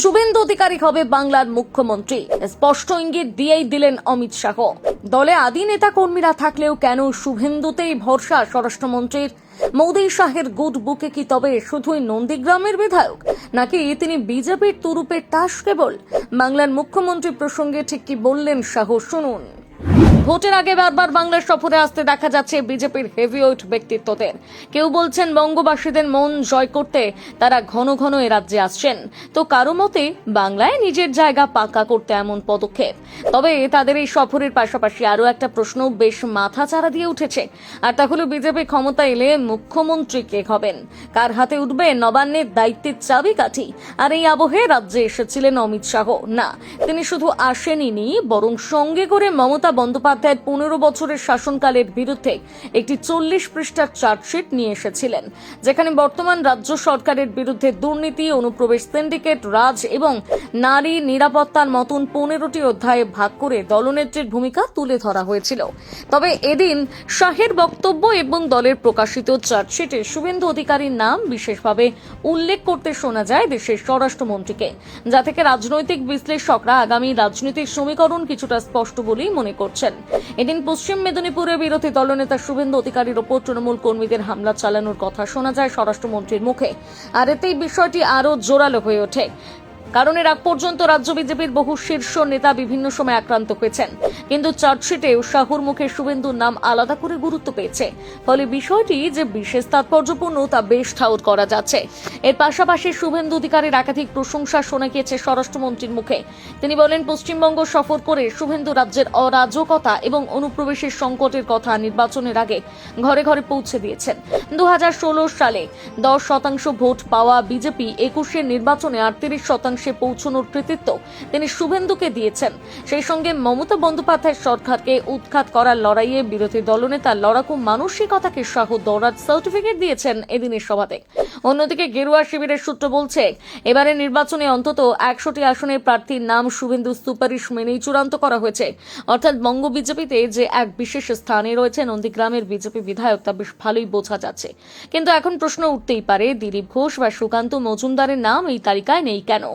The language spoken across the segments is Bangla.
শুভেন্দু অধিকারী হবে বাংলার মুখ্যমন্ত্রী, স্পষ্ট ইঙ্গিত দিয়েই দিলেন অমিত শাহ। দলে আদি নেতা কর্মীরা থাকলেও কেন শুভেন্দুতেই ভরসা স্বরাষ্ট্রমন্ত্রীর? মোদী শাহের গুড বুকে কি তবে শুধুই নন্দীগ্রামের বিধায়ক, নাকি তিনি বিজেপির তুরুপের তাস কেবল? বাংলার মুখ্যমন্ত্রী প্রসঙ্গে ঠিক কি বললেন শাহ, শুনুন। ভোটের আগে বারবার বাংলার সফরে আসতে দেখা যাচ্ছে বিজেপির হেভিওয়েট ব্যক্তিত্বদের। কেউ বলছেন বঙ্গবাসীদের মন জয় করতে তারা ঘন ঘন এ রাজ্যে আসছেন, তো কারো মতে বাংলায় নিজের জায়গা পাকা করতে এমন পদক্ষেপ। তবে তাদের এই সফরের পাশাপাশি আরো একটা প্রশ্ন বেশ মাথাচাড়া দিয়ে উঠেছে, আর তা হলো বিজেপি ক্ষমতা এলে মুখ্যমন্ত্রী কে হবেন, কার হাতে উঠবে নবান্নের দায়িত্বের চাবিকাঠি। আর এই আবহে রাজ্যে এসেছিলেন অমিত শাহ। না, তিনি শুধু আসেননি, বরং সঙ্গে করে মমতা বন্দ্যোপাধ্যায়ের 15 বছরের শাসনকালের বিরুদ্ধে একটি 40 পৃষ্ঠার চার্জশিট নিয়ে এসেছিলেন, যেখানে বর্তমান রাজ্য সরকারের বিরুদ্ধে দুর্নীতি, অনুপ্রবেশ, সিন্ডিকেট রাজ এবং নারী নিরাপত্তার মতন 15টি অধ্যায়ে ভাগ করে দলনেত্রীর ভূমিকা তুলে ধরা হয়েছিল। তবে এদিন শাহের বক্তব্য এবং দলের প্রকাশিত চার্জশিটে শুভেন্দু অধিকারীর নাম বিশেষভাবে উল্লেখ করতে শোনা যায় দেশের স্বরাষ্ট্রমন্ত্রীকে, যা থেকে রাজনৈতিক বিশ্লেষকরা আগামী রাজনৈতিক সমীকরণ কিছুটা স্পষ্ট বলেই মনে করছেন। এদিন পশ্চিম মেদিনীপুরে বিরোধী দলনেতা শুভেন্দু অধিকারীর ওপর তৃণমূল কর্মীদের হামলা চালানোর কথা শোনা যায় স্বরাষ্ট্রমন্ত্রীর মুখে, আর এতেই বিষয়টি আরও জোরালো হয়ে ওঠে। কারণ এর আগ পর্যন্ত রাজ্য বিজেপির বহু শীর্ষ নেতা বিভিন্ন সময় আক্রান্ত হয়েছেন, কিন্তু চার্জশিটেও শাহুর মুখে শুভেন্দুর নাম আলাদা করে গুরুত্ব পেয়েছে। ফলে বিষয়টি যে বিশেষ তাৎপর্যপূর্ণ তা বেশ ঠাউর করা যাচ্ছে। এর পাশাপাশি শুভেন্দু অধিকারীর একাধিক প্রশংসা শোনা গিয়েছে স্বরাষ্ট্রমন্ত্রীর মুখে। তিনি বলেন, পশ্চিমবঙ্গ সফর করে শুভেন্দু রাজ্যের অরাজকতা এবং অনুপ্রবেশের সংকটের কথা নির্বাচনের আগে ঘরে ঘরে পৌঁছে দিয়েছেন। 2016 সালে 10% ভোট পাওয়া বিজেপি 21 নির্বাচনে 38% পৌঁছানোর কৃতিত্ব তিনি শুভেন্দুকে দিয়েছেন। সেই সঙ্গে মমতা বন্দ্যোপাধ্যায়ের সরকারকে উৎখাত করার লড়াইয়ে বিরোধী দলনেতার লড়াকু মানসিকতাকে শাহ দৌড়ার সার্টিফিকেট দিয়েছেন এদিনের সভাতে। অন্যদিকে গেরুয়া শিবিরের সূত্র বলছে, এবারে নির্বাচনে অন্তত 100টি আসনের প্রার্থীর নাম শুভেন্দু সুপারিশ মেনেই চূড়ান্ত করা হয়েছে। অর্থাৎ বঙ্গ বিজেপিতে যে এক বিশেষ স্থানে রয়েছে নন্দীগ্রামের বিজেপি বিধায়ক, তা বেশ ভালোই বোঝা যাচ্ছে। কিন্তু এখন প্রশ্ন উঠতেই পারে, দিলীপ ঘোষ বা সুকান্ত মজুমদারের নাম এই তালিকায় নেই কেন?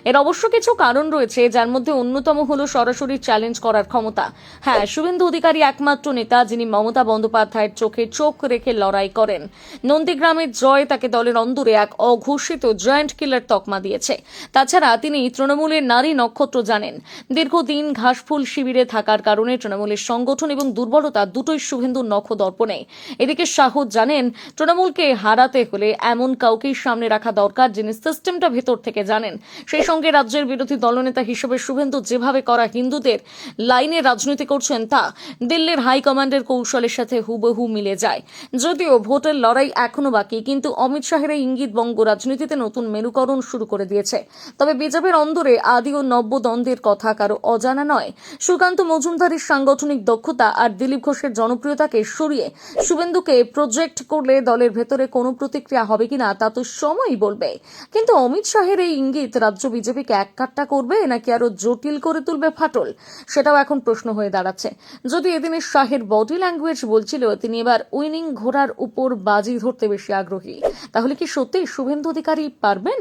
এর অবশ্য কিছু কারণ রয়েছে, যার মধ্যে অন্যতম হলো সরাসরি চ্যালেঞ্জ করার ক্ষমতা। হ্যাঁ, শুভেন্দু অধিকারী একমাত্র নেতা যিনি মমতা বন্দ্যোপাধ্যায়ের চোখে চোখ রেখে লড়াই করেন। নন্দীগ্রামের জয় তাকে দলের অন্দরে এক অঘোষিত জয়েন্ট কিলার তকমা দিয়েছে। তাছাড়া তিনি তৃণমূলের নারী নক্ষত্র জানেন। দীর্ঘদিন ঘাসফুল শিবিরে থাকার কারণে তৃণমূলের সংগঠন এবং দুর্বলতা দুটোই শুভেন্দুর নখদর্পণে। এদিকে শাহ জানেন, তৃণমূলকে হারাতে হলে এমন কাউকেই সামনে রাখা দরকার যিনি সিস্টেমটা ভেতর থেকে জানেন। সেই সঙ্গে রাজ্যের বিরোধী দলনেতা হিসেবে শুভেন্দু যেভাবে করা হিন্দুদের লাইনে রাজনীতি করছেন, তা দিল্লির হাইকমান্ডের কৌশলের সাথে হুবহু মিলে যায়। যদিও ভোটের লড়াই এখনো বাকি, কিন্তু অমিত শাহের এই ইঙ্গিত বঙ্গ রাজনীতিতে নতুন মেরুকরণ শুরু করে দিয়েছে। তবে বিজেপির অন্দরে আদি ও নব্য দ্বন্দ্বের কথা কারো অজানা নয়। সুকান্ত মজুমদারের সাংগঠনিক দক্ষতা আর দিলীপ ঘোষের জনপ্রিয়তাকে সরিয়ে শুভেন্দুকে প্রজেক্ট করলে দলের ভেতরে কোনো প্রতিক্রিয়া হবে কিনা তা তো সময়ই বলবে। কিন্তু অমিত শাহের এই ইঙ্গিত রাজ্য বিজেপিকে এককাট্টা করবে নাকি আরো জটিল করে তুলবে ফাটল, সেটাও এখন প্রশ্ন হয়ে দাঁড়াচ্ছে। যদি এদিনের শাহের বডি ল্যাঙ্গুয়েজ বলছিল তিনি এবার উইনিং ঘোড়ার উপর বাজি ধরতে বেশি আগ্রহী, তাহলে কি সত্যি শুভেন্দু অধিকারী পারবেন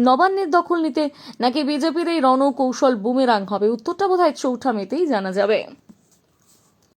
নবান্নের দখল নিতে, নাকি বিজেপির এই রণকৌশল বুমেরাং হবে? উত্তরটা বোধহয় 4 মেতেই জানা যাবে।